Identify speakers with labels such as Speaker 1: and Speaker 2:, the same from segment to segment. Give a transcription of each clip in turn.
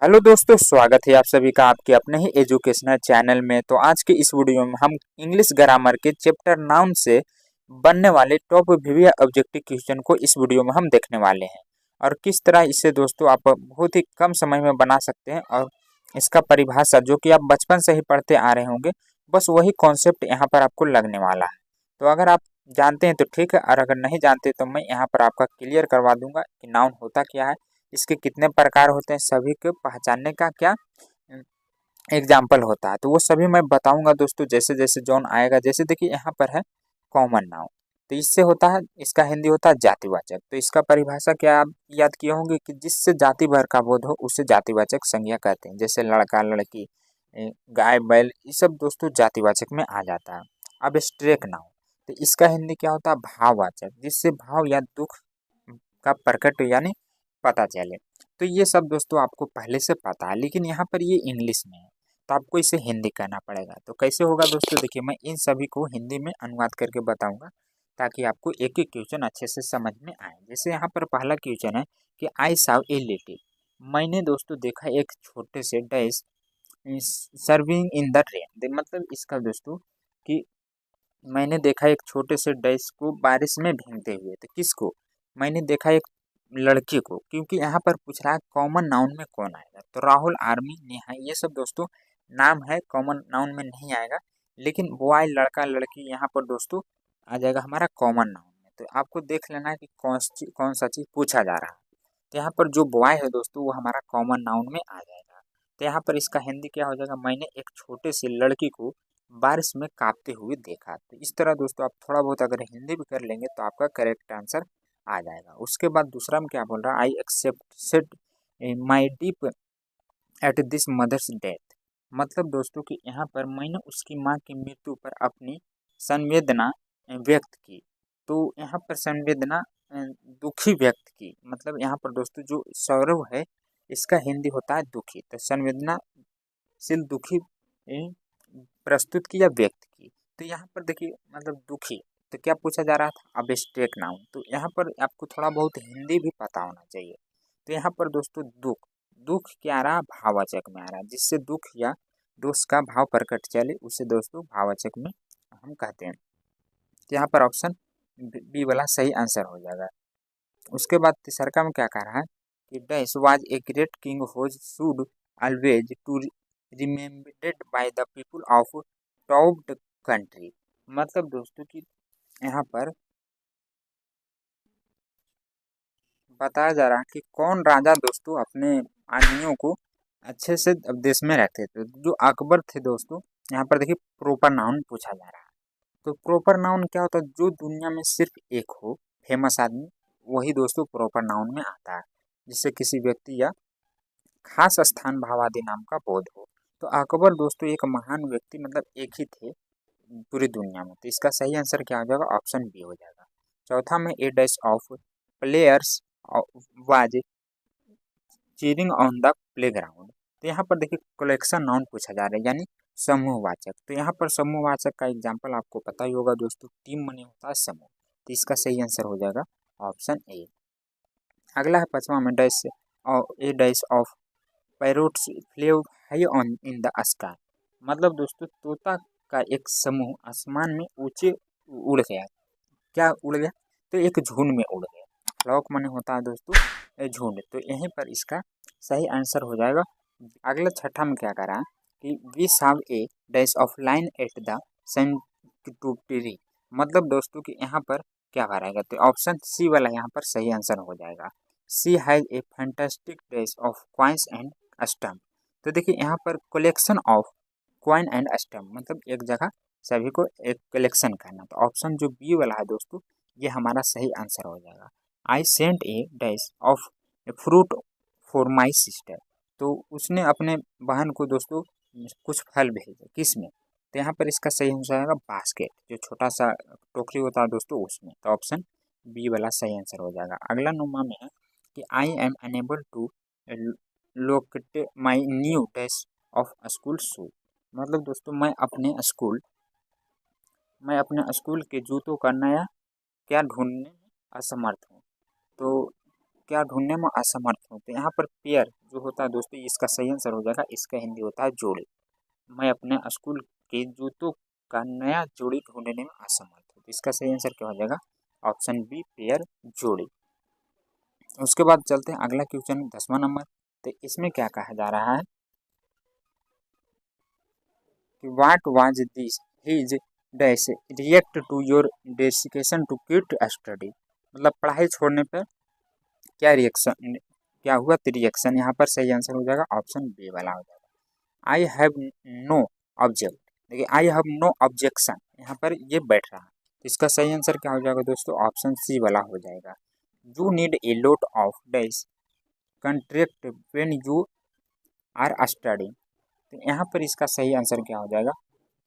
Speaker 1: Hello दोस्तों, स्वागत है आप सभी का आपके अपने ही एजुकेशनल चैनल में। तो आज के इस वीडियो में हम इंग्लिश ग्रामर के चैप्टर नाउन से बनने वाले टॉप प्रीवियस ऑब्जेक्टिव क्वेश्चन को इस वीडियो में हम देखने वाले हैं और किस तरह इससे दोस्तों आप बहुत ही कम समय में बना सकते हैं। और इसका परिभाषा जो कि आप बचपन से ही पढ़ते आ रहे होंगे, बस वही कॉन्सेप्ट यहाँ पर आपको लगने वाला है। तो अगर आप जानते हैं तो ठीक है, और अगर नहीं जानते तो मैं यहाँ पर आपका क्लियर करवा दूंगा कि नाउन होता क्या है, इसके कितने प्रकार होते हैं, सभी को पहचानने का क्या एग्जाम्पल होता है, तो वो सभी मैं बताऊंगा दोस्तों जैसे जैसे जोन आएगा। जैसे देखिए यहाँ पर है कॉमन नाउन, तो इससे होता है, इसका हिंदी होता है जातिवाचक। तो इसका परिभाषा क्या आप याद किए होंगे कि जिससे जाति भर का बोध हो उसे जातिवाचक संज्ञा कहते हैं। जैसे लड़का लड़की, गाय बैल, ये सब दोस्तों जातिवाचक में आ जाता है। अब एब्स्ट्रैक्ट नाउन, तो इसका हिंदी क्या होता है, भाववाचक, जिससे भाव या दुख का प्रकट यानी पता चले। तो ये सब दोस्तों आपको पहले से पता है, लेकिन यहाँ पर ये इंग्लिश में है तो आपको इसे हिंदी कहना पड़ेगा। तो कैसे होगा दोस्तों, देखिए मैं इन सभी को हिंदी में अनुवाद करके बताऊंगा ताकि आपको एक एक क्वेश्चन अच्छे से समझ में आए। जैसे यहाँ पर पहला क्वेश्चन है कि आई साव ए लिटिल, मैंने दोस्तों देखा एक छोटे से dash serving in the rain. मतलब इसका दोस्तों कि मैंने देखा एक छोटे से डैश को बारिश में भीगते हुए। तो किसको, मैंने देखा एक लड़के को, क्योंकि यहाँ पर पूछ रहा है कॉमन नाउन में कौन आएगा। तो राहुल, आर्मी, नेहा, ये सब दोस्तों नाम है, कॉमन नाउन में नहीं आएगा। लेकिन बॉय, लड़का, लड़की यहाँ पर दोस्तों आ जाएगा हमारा कॉमन नाउन में। तो आपको देख लेना है कि कौन सा चीज़ पूछा जा रहा है। तो यहाँ पर जो बॉय है दोस्तों वो हमारा कॉमन नाउन में आ जाएगा। तो यहाँ पर इसका हिंदी क्या हो जाएगा, मैंने एक छोटे से लड़की को बारिश में कांपते हुए देखा। तो इस तरह दोस्तों आप थोड़ा बहुत अगर हिंदी भी कर लेंगे तो आपका करेक्ट आंसर आ जाएगा। उसके बाद दूसरा में क्या बोल रहा है, I accept my deep at this mother's death. मतलब दोस्तों कि यहाँ पर मैंने उसकी माँ की मृत्यु पर अपनी संवेदना व्यक्त की। तो यहाँ पर संवेदना दुखी व्यक्त की, मतलब यहाँ पर दोस्तों जो सौरव है इसका हिंदी होता है दुखी। तो संवेदनाशील दुखी प्रस्तुत की या व्यक्त की। तो यहाँ पर देखिए मतलब दुखी, तो क्या पूछा जा रहा था, अब स्टेक नाउन। तो यहाँ पर आपको थोड़ा बहुत हिंदी भी पता होना चाहिए। तो यहाँ पर दोस्तों दुख, दुख क्या आ रहा, भाववाचक में आ रहा है, जिससे दुख या दोष का भाव प्रकट चले उसे दोस्तों भाववाचक में हम कहते हैं। तो यहाँ पर ऑप्शन बी वाला सही आंसर हो जाएगा। उसके बाद तीसरा में क्या कह रहा है कि dash was a great king whose should always to remembered by the people of topped country. मतलब दोस्तों कि यहाँ पर बताया जा रहा है कि कौन राजा दोस्तों अपने आदमियों को अच्छे से देश में रखते थे। जो अकबर थे दोस्तों, यहाँ पर देखिए प्रॉपर नाउन पूछा जा रहा है। तो प्रॉपर नाउन क्या होता है, जो दुनिया में सिर्फ एक हो फेमस आदमी, वही दोस्तों प्रॉपर नाउन में आता है, जिससे किसी व्यक्ति या खास स्थान भावादि नाम का बोध हो। तो अकबर दोस्तों एक महान व्यक्ति मतलब एक ही थे पूरी दुनिया में। तो इसका सही आंसर क्या हो जाएगा, ऑप्शन बी हो जाएगा। चौथा में a dash of players was cheering on the playground. तो यहाँ पर देखिए कलेक्शन नाउन पूछा जा रहा है यानी समूहवाचक। तो यहाँ पर समूहवाचक का एग्जाम्पल आपको पता ही होगा दोस्तों, टीम मनी होता है समूह। तो इसका सही आंसर हो जाएगा ऑप्शन ए। अगला है पांचवा में dash a dash of parrots flew high on in the sky. मतलब दोस्तों तोता का एक समूह आसमान में ऊंचे उड़ गया। क्या उड़ गया, तो एक झुंड में उड़ गया। फ्लॉक माने होता है दोस्तों झुंड। तो यहीं पर इसका सही आंसर हो जाएगा। अगला छठा में क्या करा कि we saw a dash of line at the century. मतलब दोस्तों कि यहाँ पर क्या कराएगा, तो ऑप्शन सी वाला यहाँ पर सही आंसर हो जाएगा। She has a fantastic dash of coins and stamp. तो देखिए यहाँ पर collection of coin and stamp, मतलब एक जगह सभी को एक कलेक्शन करना। तो ऑप्शन जो बी वाला है दोस्तों ये हमारा सही आंसर हो जाएगा। I sent a dash of a fruit for my sister. तो उसने अपने बहन को दोस्तों कुछ फल भेजे, किस में, तो यहाँ पर इसका सही आंसर आएगा बास्केट, जो छोटा सा टोकरी होता है दोस्तों उसमें। तो ऑप्शन बी वाला सही आंसर हो जाएगा। अगला नंबर में है कि I am unable to locate my new dash of school shoe. मतलब दोस्तों मैं अपने स्कूल के जूतों का नया क्या ढूंढने में असमर्थ हूँ। तो क्या ढूंढने में असमर्थ हूँ। तो यहाँ पर पेयर जो होता है दोस्तों, इसका सही आंसर हो जाएगा, इसका हिंदी होता है जोड़ी। मैं अपने स्कूल के जूतों का नया जोड़ी ढूंढने में असमर्थ हूँ। तो इसका सही आंसर क्या हो जाएगा, ऑप्शन बी पेयर जोड़ी। उसके बाद चलते हैं अगला क्वेश्चन 10वां नंबर। तो इसमें क्या कहा जा रहा है कि what was this his dash react to your dedication to quit study. मतलब पढ़ाई छोड़ने पर क्या रिएक्शन, क्या हुआ, तो रिएक्शन। यहाँ पर सही आंसर हो जाएगा ऑप्शन बी वाला हो जाएगा, आई हैव नो ऑब्जेक्ट। देखिए आई हैव नो ऑब्जेक्शन, यहाँ पर ये बैठ रहा है। तो इसका सही आंसर क्या हो जाएगा दोस्तों, ऑप्शन सी वाला हो जाएगा, you need a lot of dash contract when you are studying. तो यहाँ पर इसका सही आंसर क्या हो जाएगा,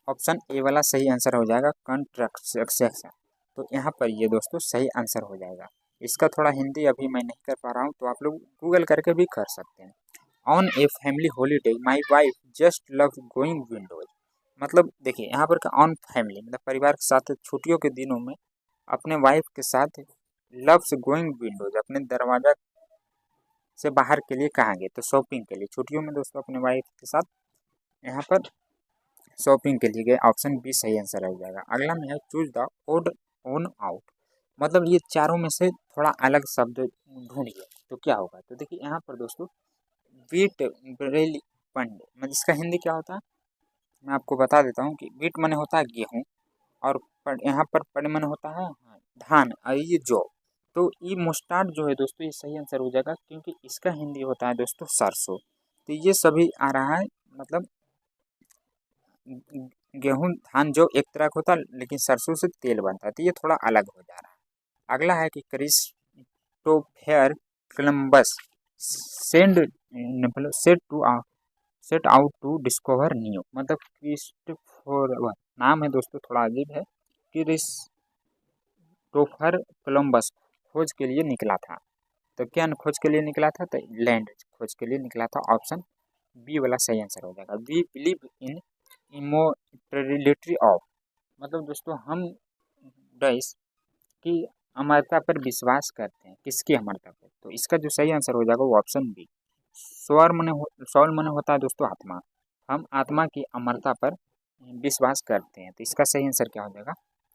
Speaker 1: ऑप्शन ए वाला सही आंसर हो जाएगा कंट्रैक्शन। तो यहाँ पर ये दोस्तों सही आंसर हो जाएगा। इसका थोड़ा हिंदी अभी मैं नहीं कर पा रहा हूँ, तो आप लोग गूगल करके भी कर सकते हैं। On a family holiday my wife just love going Windows. मतलब देखिए यहाँ पर का ऑन फैमिली मतलब परिवार के साथ छुट्टियों के दिनों में अपने वाइफ के साथ लव्स गोइंग विंडोज, अपने दरवाजा से बाहर के लिए कहाँ गए, तो शॉपिंग के लिए छुट्टियों में दोस्तों अपने वाइफ के साथ यहाँ पर शॉपिंग के लिए गए। ऑप्शन बी सही आंसर हो जाएगा। अगला में है choose the odd on out. मतलब ये चारों में से थोड़ा अलग शब्द ढूंढिए तो क्या होगा। तो देखिए यहाँ पर दोस्तों वीट बरेली पंड, मतलब इसका हिंदी क्या होता है, मैं आपको बता देता हूँ कि वीट मने होता है गेहूँ, और यहाँ पर पड़ मने होता है धान, और ये जौ। तो ये मुस्टार्ड जो है दोस्तों ये सही आंसर हो जाएगा, क्योंकि इसका हिंदी होता है दोस्तों सरसों। तो ये सभी आ रहा है, मतलब गेहूं धान जो एक तरह का होता है, लेकिन सरसों से तेल बनता है, तो ये थोड़ा अलग हो जा रहा है। अगला है कि Christopher Columbus send set out to discover new. मतलब क्रिस्टोफर नाम है दोस्तों, थोड़ा अजीब है। क्रिस्टोफर कोलंबस खोज के लिए निकला था। तो क्या खोज के लिए निकला था, तो लैंड खोज के लिए निकला था। ऑप्शन बी वाला सही आंसर हो जाएगा। We believe in immortality of. मतलब दोस्तों हम डैश की अमरता पर विश्वास करते हैं, किसकी अमरता पर, तो इसका जो सही आंसर हो जाएगा वो ऑप्शन बी सोल मने होता है दोस्तों आत्मा। हम आत्मा की अमरता पर विश्वास करते हैं, तो इसका सही आंसर क्या हो जाएगा,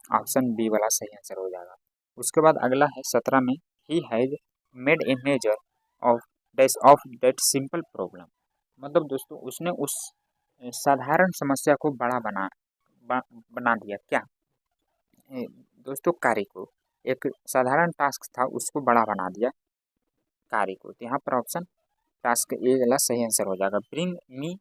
Speaker 1: ऑप्शन बी वाला सही आंसर हो जाएगा। उसके बाद अगला है 17 में, he has made a measure of dash of that simple problem. मतलब दोस्तों उसने उस साधारण समस्या को बना दिया। क्या दोस्तों, कार्य को, एक साधारण टास्क था उसको बड़ा बना दिया कार्य को। तो यहाँ पर ऑप्शन टास्क ए वाला सही आंसर हो जाएगा, ब्रिंग मी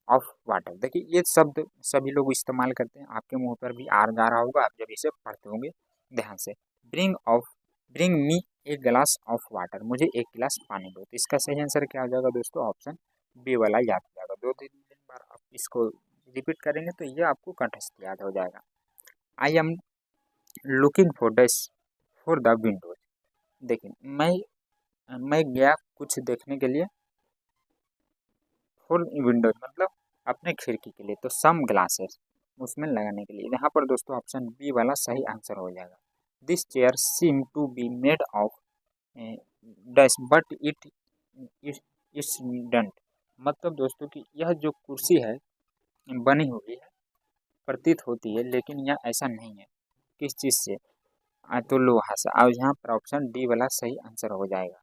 Speaker 1: ऑफ वाटर। देखिए ये शब्द सभी लोग इस्तेमाल करते हैं, आपके मुंह पर भी आ जा रहा होगा आप जब इसे पढ़ते होंगे ध्यान से। ब्रिंग मी एक गिलास ऑफ वाटर, मुझे एक गिलास पानी दो। तो इसका सही आंसर क्या हो जाएगा दोस्तों, ऑप्शन बी वाला याद हो जाएगा। 2-3 बार आप इसको रिपीट करेंगे तो ये आपको कंठस्थ याद हो जाएगा। I am looking for the Windows. देखिए मैं गया कुछ देखने के लिए, फॉर विंडोज मतलब अपने खिड़की के लिए, तो सम ग्लासेस उसमें लगाने के लिए। यहाँ पर दोस्तों ऑप्शन बी वाला सही आंसर हो जाएगा। This chair seem to be made of dash but it's dent. मतलब दोस्तों कि यह जो कुर्सी है बनी हुई है, प्रतीत होती है, लेकिन यह ऐसा नहीं है। किस चीज़ से, तो लोहा से। और यहाँ पर ऑप्शन डी वाला सही आंसर हो जाएगा।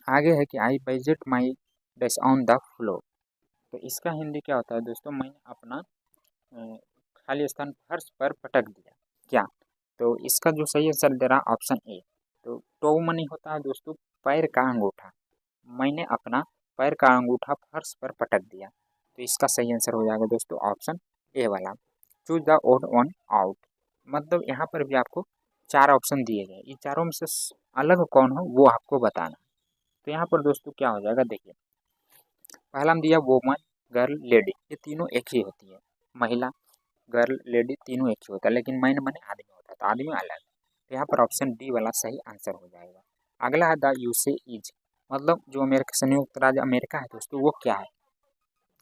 Speaker 1: आगे है कि I budget my dash on the floor. तो इसका हिंदी क्या होता है दोस्तों, मैंने अपना खाली स्थान फर्श पर पटक दिया। क्या, तो इसका जो सही आंसर दे रहा ऑप्शन ए। तो टो मनी होता है दोस्तों पैर का अंगूठा, मैंने अपना पैर का अंगूठा फर्श पर पटक दिया। तो इसका सही आंसर हो जाएगा दोस्तों ऑप्शन ए वाला, choose the odd one out. मतलब यहाँ पर भी आपको 4 ऑप्शन दिए गए, ये चारों में से अलग कौन हो वो आपको बताना। तो यहाँ पर दोस्तों क्या हो जाएगा, देखिए पहला में दिया वोमन गर्ल लेडी, ये तीनों एक ही होती है। महिला गर्ल लेडी तीनों एक ही होता है, लेकिन मैन मने आदमी होता है, तो आदमी अलग है। तो यहाँ पर ऑप्शन डी वाला सही आंसर हो जाएगा। अगला है द यूसे इज। मतलब जो अमेरिका संयुक्त राज्य अमेरिका है दोस्तों वो क्या है,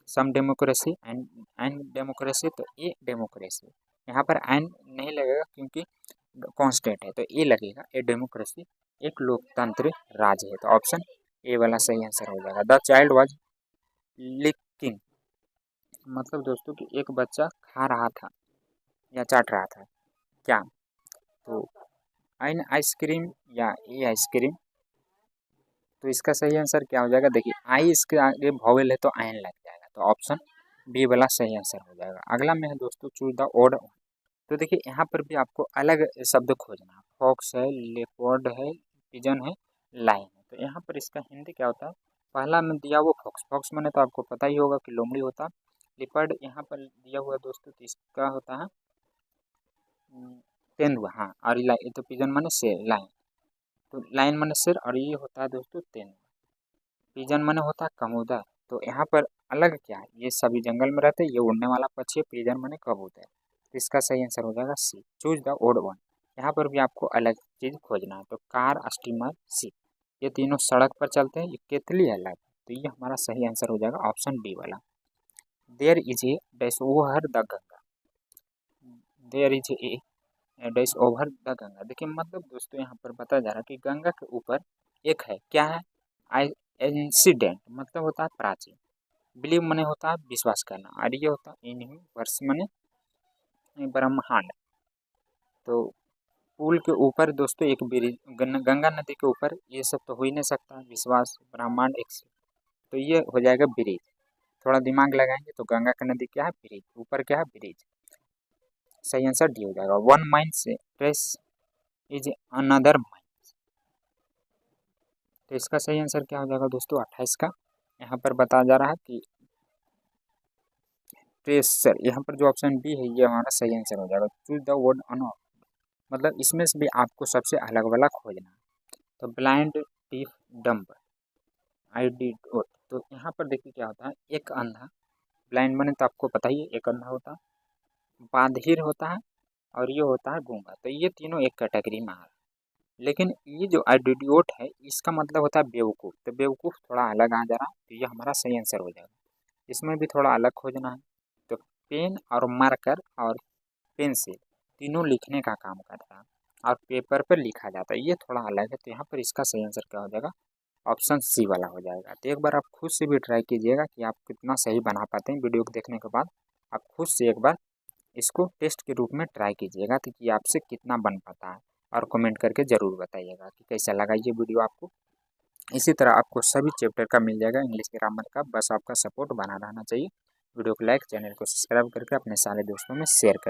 Speaker 1: सम डेमोक्रेसी एंड डेमोक्रेसी। तो ए डेमोक्रेसी, यहाँ पर एन नहीं लगेगा क्योंकि कॉन्स्टेंट है, तो ए लगेगा, ए डेमोक्रेसी। एक लोकतंत्र राज्य है। तो ऑप्शन ए वाला सही आंसर हो जाएगा। द चाइल्ड वाज लिकिंग, मतलब दोस्तों कि एक बच्चा खा रहा था या चाट रहा था क्या? तो आइन आइसक्रीम या ए आइसक्रीम। तो इसका सही आंसर क्या हो जाएगा? देखिए आई इसके आगे वॉवेल है तो आयन लग जाएगा, तो ऑप्शन बी वाला सही आंसर हो जाएगा। अगला में है दोस्तों चूज द ओड। तो देखिए यहाँ पर भी आपको अलग शब्द खोजना है। फॉक्स है, लेपर्ड है, पिजन है, लाइन है। तो यहाँ पर इसका हिंदी क्या होता है? पहला में दिया वो फॉक्स, फॉक्स मैंने तो आपको पता ही होगा कि लोमड़ी होता है। लेपर्ड यहाँ पर दिया हुआ दोस्तों तो इसका होता है तेंदुआ, हाँ। और ये तो पिजन माने शेर, लाइन। तो लाइन माने शेर और ये होता है दोस्तों तेंदुआ। पिजन माने होता है कबूतर। तो यहाँ पर अलग क्या है? ये सभी जंगल में रहते हैं, ये उड़ने वाला पक्षी है। पिजन माने कबूतर। तो इसका सही आंसर हो जाएगा सी, चूज द ओड वन। यहाँ पर भी आपको अलग चीज खोजना है। तो कार, स्टीमर, शिप, ये तीनों सड़क पर चलते हैं। ये केतली अलग, तो ये हमारा सही आंसर हो जाएगा ऑप्शन डी वाला। There is a dash over the Ganga, there is a dash over the Ganga. देखिए मतलब दोस्तों यहाँ पर बताया जा रहा है कि गंगा के ऊपर एक है, क्या है? आई इंसिडेंट मतलब होता है प्राचीन, बिलीव मने होता है विश्वास करना, और ये होता है यूनिवर्स मने ब्रह्मांड। तो पुल के ऊपर दोस्तों एक ब्रिज, गंगा नदी के ऊपर, ये सब तो हो ही नहीं सकता, विश्वास, ब्रह्मांड, एक। तो ये हो जाएगा ब्रिज। थोड़ा दिमाग लगाएंगे तो गंगा का नदी क्या है? ब्रिज। ऊपर क्या है? ब्रिज। सही आंसर डी हो जाएगा। वन माइंड से ट्रेस इज अनदर माइंड। तो इसका सही आंसर क्या हो जाएगा दोस्तों? 28 का। यहाँ पर बताया जा रहा है कि ट्रेसर, यहाँ पर जो ऑप्शन बी है ये हमारा सही आंसर हो जाएगा। चूज द वर्ड अन, मतलब इसमें से भी आपको सबसे अलग वाला खोजना है। तो blind, deaf, dumb, I D dot. तो यहाँ पर देखिए क्या होता है, एक अंधा, ब्लाइंड माने तो आपको पता ही है एक अंधा होता है, बाधिर होता है, और ये होता है गूंगा। तो ये तीनों एक कैटेगरी में आ रहा है। लेकिन ये जो आइडियोट है इसका मतलब होता है बेवकूफ़। तो बेवकूफ़ थोड़ा अलग आ जा रहा है, तो ये हमारा सही आंसर हो जाएगा। इसमें भी थोड़ा अलग खोजना है। तो पेन और मार्कर और पेंसिल तीनों लिखने का काम करता है और पेपर पर लिखा जाता है, ये थोड़ा अलग है। तो यहाँ पर इसका सही आंसर क्या हो जाएगा? ऑप्शन सी वाला हो जाएगा। तो एक बार आप खुद से भी ट्राई कीजिएगा कि आप कितना सही बना पाते हैं। वीडियो को देखने के बाद आप खुद से एक बार इसको टेस्ट के रूप में ट्राई कीजिएगा तो कि आपसे कितना बन पाता है, और कमेंट करके ज़रूर बताइएगा कि कैसा लगा ये वीडियो आपको। इसी तरह आपको सभी चैप्टर का मिल जाएगा इंग्लिश ग्रामर का, बस आपका सपोर्ट बना रहना चाहिए। वीडियो को लाइक, चैनल को सब्सक्राइब करके अपने सारे दोस्तों में शेयर कर दीजिए।